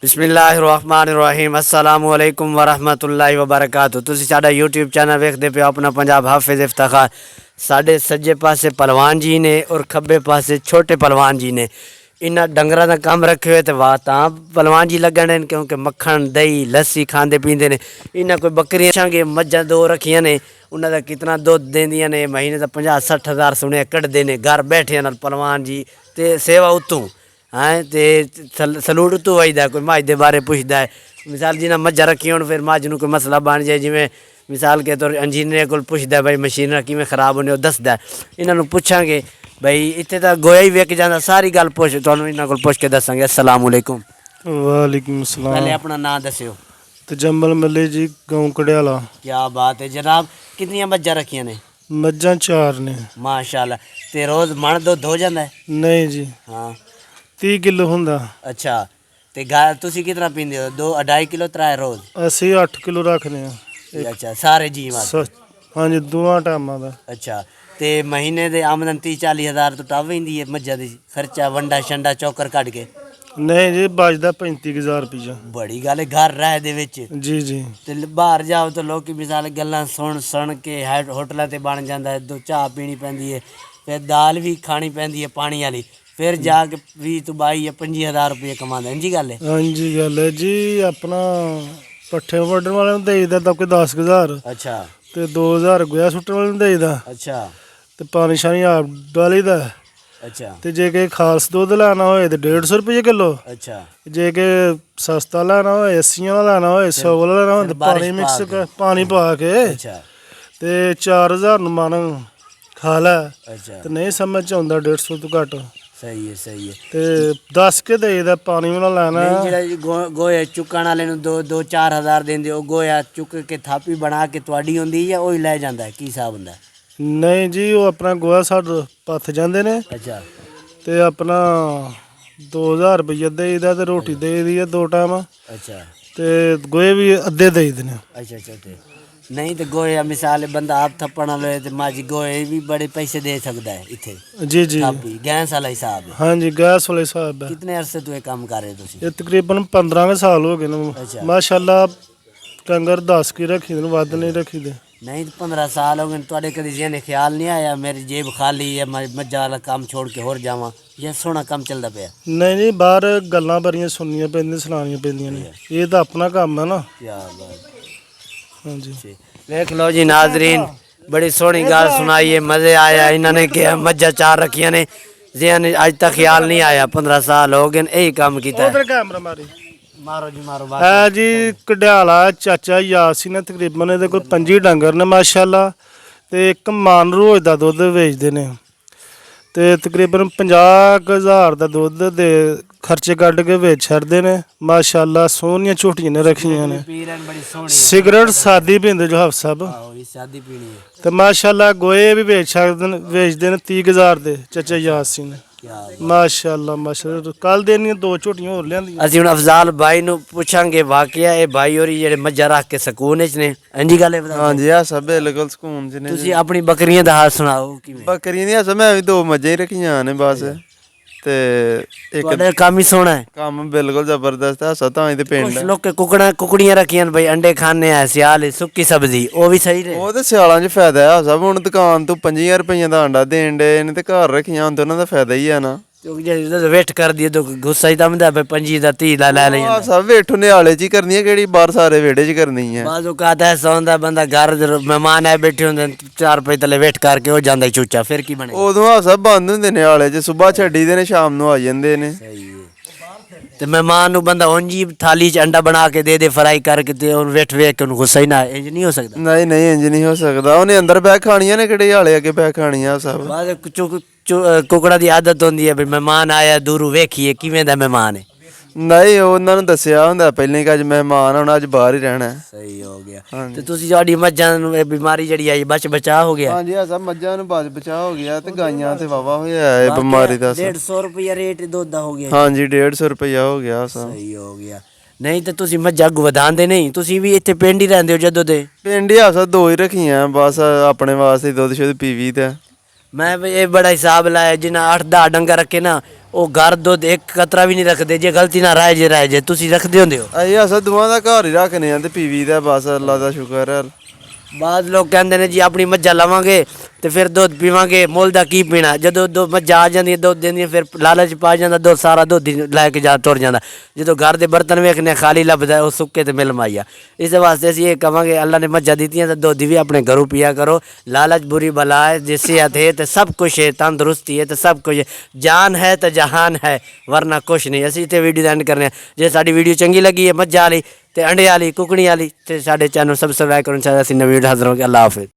बिस्मिल्लाहिर्रहमानिर्रहीम अस्सलामु अलैकुम वरहमतुल्लाहि वबरकातुहू। तुसी साडा यूट्यूब चैनल वेखदे पे अपना पंजाब हाफिज़ इफ्तिखार। साडे सज्जे पासे पहलवान जी ने और खब्बे पासे छोटे पहलवान जी ने। इन्हां डंगरां दा कम रखे हुए तो वाह तां पहलवान जी लगन ने, क्योंकि मक्खन दही लस्सी खांदे पींदे ने। इन्हां कोई बकरियां छांगे मज्जां दो रखियां ने, उन्हां दा कितना दुध देंदियां ने, महीने दा 50-60 हज़ार सुने कढ़दे ने। घर बैठे नाल पहलवान जी ते सेवा उत्तों हैं ते सलूट उत्तों वजदा। कोई मझ दे बारे पुछदा है, मिसाल जिन्हें मज्झां रखी होण फिर मझ नूं कोई मसला बन जाए, जिवें मिसाल के तौर इंजीनियर कोल पुछदा भाई मशीनां किवें खराब होने, दसदा। इन्हां नूं पुछांगे भाई इत्थे तां गोया ही विक जांदा। सारी गल पुछ तुहानूं इन्हां कोल पुछ के दसांगे। अस्सलाम वालेकुम। वालेकुम पहले सलाम। अपना नाम दस्सिओ। तजम्मल मल्ले जी, गाँव कड़ियाला। क्या बात है जनाब, कितनियां मज्झां रखियां ने? मज्झां 4 ने। माशाअल्लाह। ते रोज़ मण दुध हो जांदा है? नहीं जी, हाँ 30 किलो हुंदा। अच्छा, ते गाय तुसी कितना पींदे हो? 2-2.5 किलो 3 रोज़? ਅਸੀਂ 8 किलो रखने अच्छा सारे जी वास्ते? हाँ जी, दोवां टाइमां दा। अच्छा, ते महीने दे आमदन 30-40 हज़ार तो टप वेंदी है मज्झां दी? खर्चा वंडा शंडा चौकर कट के? नहीं जी, बचदा 35,000 रुपया। बड़ी गल है घर रह दे विच। जी जी। ते बाहर जाओ तो लोग मिसाल गल्लां सुन के होटलां ते बन जांदा है। दो चाह पीनी पैंदी है, फिर दाल भी खानी पैंदी है पानी वाली, फिर जाके 20-22 या 25 हज़ार रुपये कमांदा। इंजी गल है? हाँ जी गल है जी। अपना पट्ठे वड्ढण वाले नूं देईदा तां कोई 10,000 अच्छा ते 2,000 गोहा सुट्टण वाले नूं देईदा, अच्छा ते पानी शानी आप डालीदा। अच्छा ते जे कि खालस दुद्ध लैना होए ते 150 रुपये किलो। अच्छा। जे कि सस्ता लेना होए, 80 वाला लेना होए, 100 वाला लेना होए, फिर ते बारिश पानी मिक्स पा के? पानी पा के अच्छा ते 4,000 नूं मन खा लै। अच्छा। ते नहीं समझ च औंदा 150 तो घट सही है सही है। ते 10 के देईदा पानी वाला लेना। नहीं जेह्ड़ा गोहे चुक्कण वाले नूं 2-4 हज़ार देंदे, ओह् गोहा चुक के थापी बना के तुहाडी होंदी जां ओही लै जांदा है? की हिसाब हुंदा है? नहीं जी, वो अपना गोहा साढ़े पत्थ जांदे ने अच्छा ते अपना 2,000 रुपया देईदा ते रोटी देईदी है 2 टाइम, अच्छा ते गोहे भी अद्धे देईदे ने। अच्छा अच्छा। ते नहीं तो गोहे मिसाल बंदा आप थप्पण वाला होए ते माझी गोहे भी बड़े पैसे दे सकदा है इत्थे? जी जी। थापी गैस वाला हिसाब है? हाँ जी, गैस वाले हिसाब है। कितने अरसे तो ये काम कर रहे हो तुसी? ये तकरीबन 15 के साल हो गए अच्छा। ने माशाल्लाह। डंगर 10 की रखी दे, वध नहीं रखी दे। नहीं तो 15 साल हो गए, तुहाडे कदी ज़हन ख्याल नहीं आया मेरी जेब खाली है, मैं मज्झां वाला काम छोड़ के होर जावां? ये सोहना काम चलदा पिया? नहीं नहीं, बाहर गल्लां बड़ियां सुननियां पैंदियां, सुनानियां पैंदियां ने। ये तो अपना काम है ना। क्या बात। हाँ जी। देख लो जी नाजरीन, बड़ी सोहनी गल सुनाई है, मज़े आया। इन्होंने क्या मज्झां 4 रखियां ने, ज़हन अज तक ख्याल नहीं आया। 15 साल हो गए यही काम किया है। कैमरा मारी मारो जी मारो है जी। कड्याला चाचा यासी ने तकरीबन ये 25 डंगर ने माशाल्लाह, ते एक मन रोज का दुद्ध बेचते ने, ते तकरीबन 50,000 का दुद्ध दे खर्चे कड्ढ के बेच छड़दे ने माशाल्लाह। सोहनियां झोटियां ने रखियां ने। सिगरट सादी पींदे जो हफ साहब, शादी पीनी है। ते माशाल्लाह गोहे भी बेचदे ने 30,000 दे चाचा यासी ने। माशाल्लाह माशाल्लाह। कल देनियां 2 झोटियां होर लियांदियां। ਅਸੀਂ ਹੁਣ ਅਫਜ਼ਾਲ ਭਾਈ ਨੂੰ ਪੁੱਛਾਂਗੇ ਵਾਕਿਆ ਇਹ ਭਾਈ ਹੋਰੀ ਜਿਹੜੇ ਮੱਝਾਂ ਰੱਖ ਕੇ ਸਕੂਨ ਵਿੱਚ ਨੇ। ਇੰਜੀ ਗੱਲ ਹੈ? हाँ जी, ऐसा बिल्कुल सुकून च ने ਤੁਸੀਂ ਆਪਣੀ ਬੱਕਰੀਆਂ ਦਾ ਹਾਲ ਸੁਣਾਓ ਕਿਵੇਂ? बकरियां दी ऐसा मैं भी 2 मज्झां ही रखियां ने बस, ते एक ਤੁਹਾਡਾ ਕੰਮ ਹੀ ਸੋਹਣਾ ਹੈ। कम्म बिल्कुल जबरदस्त है। ऐसा तां ही ते पिंड ਕੁਛ ਲੋਕ ਕੁਕੜੀਆਂ ਰੱਖੀਆਂ ਨੇ ਬਈ ਅੰਡੇ ਖਾਣੇ ਆ ਸਿਆਲ ਸੁੱਕੀ ਸਬਜ਼ੀ, ਉਹ ਵੀ ਸਹੀ ਰਹੇ? ਉਹ ਤੇ ਸਿਆਲਾਂ 'ਚ ਫਾਇਦਾ ਹੈ ਸਭ। ਹੁਣ ਦੁਕਾਨ ਤੋਂ 50 ਰੁਪਈਆਂ ਦਾ ਅੰਡਾ ਦੇਣ ਡੇ ਨੇ, ਤੇ ਘਰ ਰੱਖੀਆਂ ਹੁਣ ਤੇ ਉਹਨਾਂ ਦਾ ਫਾਇਦਾ ਹੀ ਹੈ ਨਾ। ਜਦੋਂ ਵੇਟ ਕਰਦੀ ਹੈ ਤਾਂ ਗੁੱਸਾ ਹੀ ਦਮਦਾ 25 ਦਾ 30 ਦਾ ਲੈ ਆਹ ਸਭ ਵੇਠ ਨਿਆਲੇ 'ਚ ਹੀ ਕਰਨੀ ਹੈ, ਕਿਹੜੀ ਬਾਹਰ ਸਾਰੇ ਵਿਹੜੇ 'ਚ ਕਰਨੀ ਹੈ। ਬਾਜ਼ੂ ਕਾਦਾ ਐਸਾ ਹੁੰਦਾ ਬੰਦਾ ਘਰ ਮਹਿਮਾਨ ਆਏ ਬੈਠੇ ਹੁੰਦੇ 4 ਰੁਪਏ ਥੱਲੇ ਵੇਟ ਕਰਕੇ ਉਹ ਜਾਂਦਾ ਚੂਚਾ, ਫਿਰ ਕੀ ਬਣੇਗਾ? ਉਦੋਂ ਆ ਸਭ ਬੰਦ ਹੁੰਦੇ ਨੇ ਆਲੇ 'ਚ, ਸੁਬਾਹ ਛੱਡੀ ਦੇ ਨੇ ਸ਼ਾਮ ਨੂੰ ਆ ਜਾਂਦੇ ਨੇ। ਤੇ ਮਹਿਮਾਨ ਨੂੰ ਬੰਦਾ ਉਂਝ ਹੀ ਥਾਲੀ 'ਚ ਅੰਡਾ ਬਣਾ ਕੇ ਦੇ ਫਰਾਈ ਕਰਕੇ, ਤੇ ਉਹਨੂੰ ਵੇਟ ਵੇਖ ਕੇ ਉਹਨੂੰ ਗੁੱਸਾ ਹੀ ਨਾ, ਇੰਜ ਨਹੀਂ ਹੋ ਸਕਦਾ? ਨਹੀਂ ਨਹੀਂ, ਇੰਜ ਨਹੀਂ ਹੋ ਸਕਦਾ। ਉਹਨੇ ਅੰਦਰ ਬਹਿ ਖਾਣੀਆਂ ਨੇ, ਕਿਹੜੇ ਹਾਲੇ ਅੱਗੇ ਬਹਿ ਖਾਣੀਆਂ ਸਭ। ਬਾਅਦ ਕੁਕੜਾ ਦੀ ਆਦਤ ਹੁੰਦੀ ਹੈ ਵੀ ਮਹਿਮਾਨ ਆਇਆ ਦੂਰੋਂ ਵੇਖੀਏ ਕਿਵੇਂ ਦਾ ਮਹਿਮਾਨ ਹੈ। ਨਹੀਂ, ਉਹਨਾਂ ਨੂੰ ਦੱਸਿਆ ਹੁੰਦਾ ਪਹਿਲਾਂ ਕਿ ਅੱਜ ਮਹਿਮਾਨ ਆਉਣਾ, ਅੱਜ ਬਾਹਰ ਹੀ ਰਹਿਣਾ। ਸਹੀ ਹੋ ਗਿਆ। ਤੇ ਤੁਸੀਂ ਤੁਹਾਡੀ ਮੱਝਾਂ ਨੂੰ ਇਹ ਬਿਮਾਰੀ ਜਿਹੜੀ ਆਈ ਬਚਾ ਹੋ ਗਿਆ? ਹਾਂਜੀ, ਆ ਸਭ ਮੱਝਾਂ ਨੂੰ ਬਚਾ ਹੋ ਗਿਆ, ਤੇ ਗਾਈਆਂ ਤੇ ਵਾਵਾ ਹੋਇਆ ਇਹ ਬਿਮਾਰੀ ਦਾ। 150 ਰੁਪਇਆ ਰੇਟ ਦੁੱਧ ਦਾ ਹੋ ਗਿਆ? ਹਾਂਜੀ, 150 ਰੁਪਇਆ ਹੋ ਗਿਆ ਸਭ। ਸਹੀ ਹੋ ਗਿਆ। ਨਹੀਂ ਤਾਂ ਤੁਸੀਂ ਮੱਝਾਂ ਅੱਗੋਂ ਵਧਾਉਂਦੇ ਨਹੀਂ? ਤੁਸੀਂ ਵੀ ਇੱਥੇ ਪਿੰਡ ਹੀ ਰਹਿੰਦੇ ਹੋ ਜਦੋਂ ਦੇ? ਪਿੰਡ ਹੀ ਆ ਸਭ 2 ਹੀ ਰੱਖੀਆਂ ਬਸ, ਆਪਣੇ ਵਾਸਤੇ ਦੁੱਧ ਸ਼ੁੱਧ ਪੀਵੀ ਤੇ। ਮੈਂ ਇਹ ਬੜਾ ਹਿਸਾਬ ਲਾਇਆ, ਜਿਨ੍ਹਾਂ 8-10 ਡੰਗਰ ਰੱਖੇ ਨਾ ਉਹ ਘਰ ਦੁੱਧ ਇੱਕ ਕਤਰਾ ਵੀ ਨਹੀਂ ਰੱਖਦੇ ਜੇ ਗਲਤੀ ਨਾਲ ਰਹਿ ਜੇ ਤੁਸੀਂ ਰੱਖਦੇ ਹੁੰਦੇ ਹੋ ਅਸੀਂ ਅਸਾਂ ਦੋਵਾਂ ਦਾ ਘਰ ਹੀ ਰੱਖਨੇ ਆ ਤੇ ਪੀਵੀ ਦਾ ਬਸ ਅੱਲਾ ਦਾ ਸ਼ੁਕਰ ਹੈ। ਬਾਅਦ ਲੋਕ ਕਹਿੰਦੇ ਨੇ ਜੀ ਆਪਣੀ ਮੱਝਾਂ ਲਵਾਂਗੇ ਤੇ ਫਿਰ ਦੁੱਧ ਪੀਵਾਂਗੇ ਮੁੱਲ ਦਾ ਕੀ ਪੀਣਾ ਜਦੋਂ ਦੋ ਮੱਝਾਂ ਆ ਜਾਂਦੀਆਂ ਦੁੱਧ ਦਿੰਦੀਆਂ ਫਿਰ ਲਾਲਚ ਪਾ ਜਾਂਦਾ ਦੁੱਧ ਸਾਰਾ ਦੁੱਧ ਹੀ ਲੈ ਕੇ ਜਾ ਤੁਰ ਜਾਂਦਾ ਜਦੋਂ ਘਰ ਦੇ ਬਰਤਨ ਵੇਖਨੇ ਖਾਲੀ ਲੱਭਦਾ ਉਹ ਸੁੱਕੇ ਤੇ ਮਿਲ ਮਾਈਆ ਇਸ ਵਾਸਤੇ ਅਸੀਂ ਇਹ ਕਹਾਂਗੇ ਅੱਲਾ ਨੇ ਮੱਝਾਂ ਦਿੱਤੀਆਂ ਤਾਂ ਦੁੱਧ ਵੀ ਆਪਣੇ ਘਰੋਂ ਪੀਆ ਕਰੋ ਲਾਲਚ बुरी बला है जे सेहत है तो सब कुछ है तंदुरुस्ती है तो सब कुछ है जान है तो जहान है वरना कुछ नहीं ਅਸੀਂ ਤੇ ਵੀਡੀਓ ਐਂਡ ਕਰਨੇ ਜੇ ਸਾਡੀ ਵੀਡੀਓ ਚੰਗੀ ਲੱਗੀ ਹੈ ਮੱਝਾਂ ਵਾਲੀ ਤੇ ਅੰਡੇ ਵਾਲੀ ਕੁਕੜੀ ਵਾਲੀ ਤੇ ਸਾਡੇ ਚੈਨਲ ਸਬਸਕ੍ਰਾਈਬ ਕਰੋ। ਅਸੀਂ ਨਵੀਂ ਵੀਡੀਓ ਹਾਜ਼ਰ ਹੋਗੇ। ਅੱਲਾਹ ਹਾਫਿਜ਼।